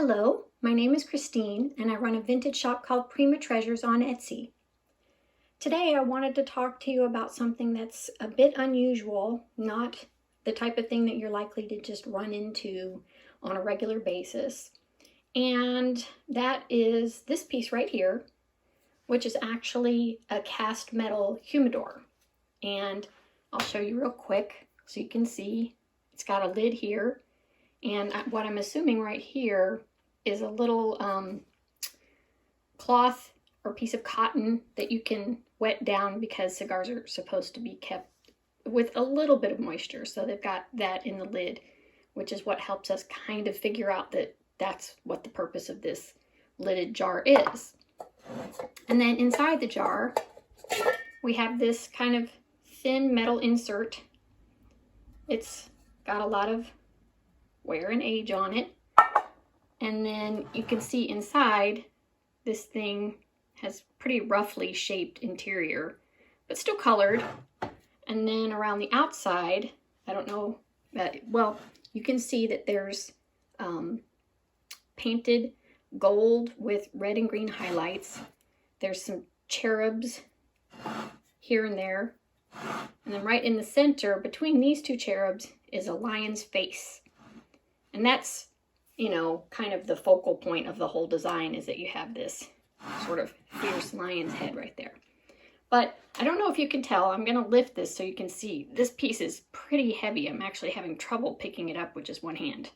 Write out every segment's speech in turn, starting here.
Hello, my name is Christine and I run a vintage shop called Prima Treasures on Etsy. Today I wanted to talk to you about something that's a bit unusual, not the type of thing that you're likely to just run into on a regular basis. And that is this piece right here, which is actually a cast metal humidor. And I'll show you real quick so you can see. It's got a lid here. And what I'm assuming right here is a little cloth or piece of cotton that you can wet down because cigars are supposed to be kept with a little bit of moisture. So they've got that in the lid, which is what helps us kind of figure out that that's what the purpose of this lidded jar is. And then inside the jar, we have this kind of thin metal insert. It's got a lot of wear and age on it. And then you can see inside, this thing has pretty roughly shaped interior, but still colored. And then around the outside, I don't know, well, you can see that there's painted gold with red and green highlights. There's some cherubs here and there. And then right in the center, between these two cherubs, is a lion's face. And that's, you know, kind of the focal point of the whole design, is that you have this sort of fierce lion's head right there. But I don't know if you can tell, I'm going to lift this so you can see. This piece is pretty heavy. I'm actually having trouble picking it up with just one hand.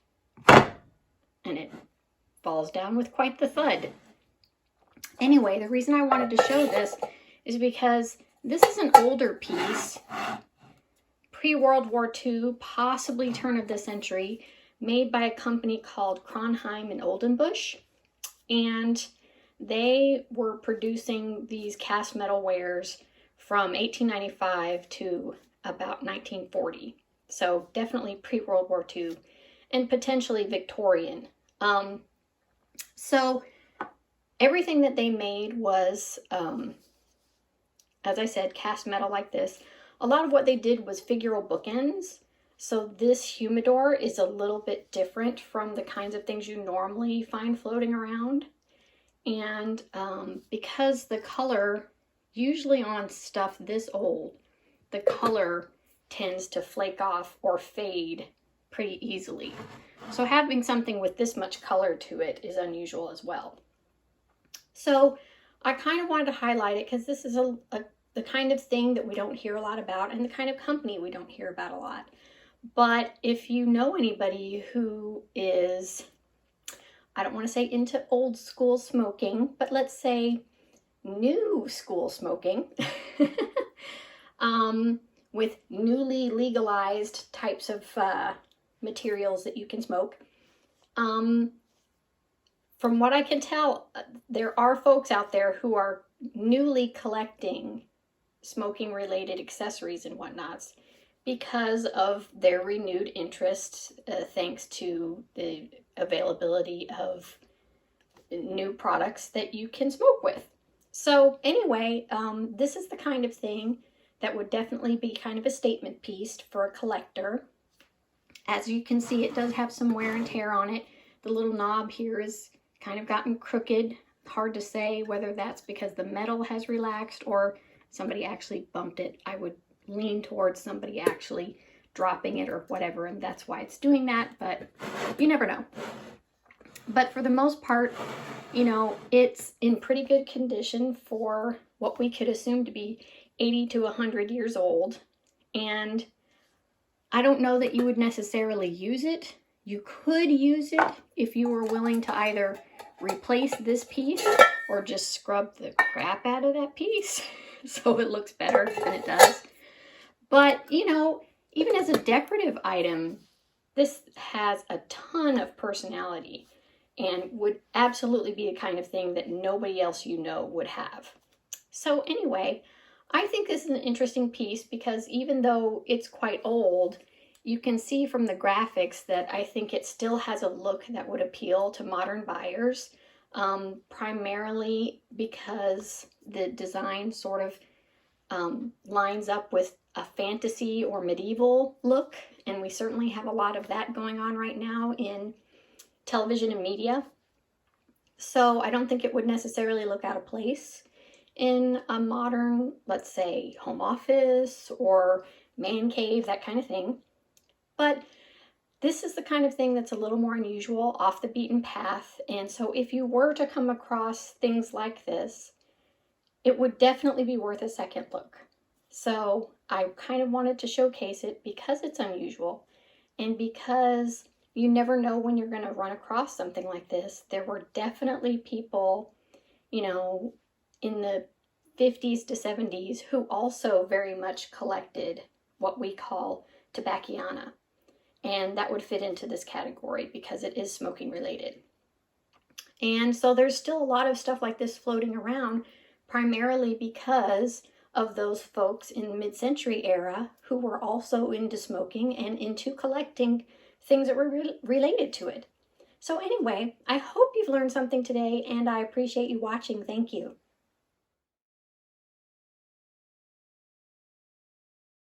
And it falls down with quite the thud. Anyway, the reason I wanted to show this is because this is an older piece, pre-World War II, possibly turn of the century, made by a company called Kronheim in Oldenbusch. And they were producing these cast metal wares from 1895 to about 1940. So definitely pre-World War II and potentially Victorian. So everything that they made was, as I said, cast metal like this. A lot of what they did was figural bookends. So this humidor is a little bit different from the kinds of things you normally find floating around. And because the color, usually on stuff this old, the color tends to flake off or fade pretty easily. So having something with this much color to it is unusual as well. So I kind of wanted to highlight it because this is the kind of thing that we don't hear a lot about and the kind of company we don't hear about a lot. But if you know anybody who is, I don't want to say into old school smoking, but let's say new school smoking, with newly legalized types of materials that you can smoke, from what I can tell, there are folks out there who are newly collecting smoking related accessories and whatnots because of their renewed interest, thanks to the availability of new products that you can smoke with. So anyway, this is the kind of thing that would definitely be kind of a statement piece for a collector. As you can see, it does have some wear and tear on it. The little knob here is kind of gotten crooked. Hard to say whether that's because the metal has relaxed or somebody actually bumped it. I would lean towards somebody actually dropping it or whatever, and that's why it's doing that, but you never know. But for the most part, you know, it's in pretty good condition for what we could assume to be 80 to 100 years old. And I don't know that you would necessarily use it. You could use it if you were willing to either replace this piece or just scrub the crap out of that piece so it looks better than it does. But, you know, even as a decorative item, this has a ton of personality and would absolutely be the kind of thing that nobody else you know would have. So anyway, I think this is an interesting piece because even though it's quite old, you can see from the graphics that I think it still has a look that would appeal to modern buyers, primarily because the design sort of lines up with a fantasy or medieval look, and we certainly have a lot of that going on right now in television and media. So I don't think it would necessarily look out of place in a modern, let's say, home office or man cave, that kind of thing. But this is the kind of thing that's a little more unusual, off the beaten path. And so if you were to come across things like this, it would definitely be worth a second look. So I kind of wanted to showcase it because it's unusual and because you never know when you're going to run across something like this. There were definitely people, you know, in the 50s to 70s who also very much collected what we call tobacciana. And that would fit into this category because it is smoking related. And so there's still a lot of stuff like this floating around, primarily because of those folks in the mid-century era who were also into smoking and into collecting things that were related to it. So anyway, I hope you've learned something today, and I appreciate you watching. Thank you.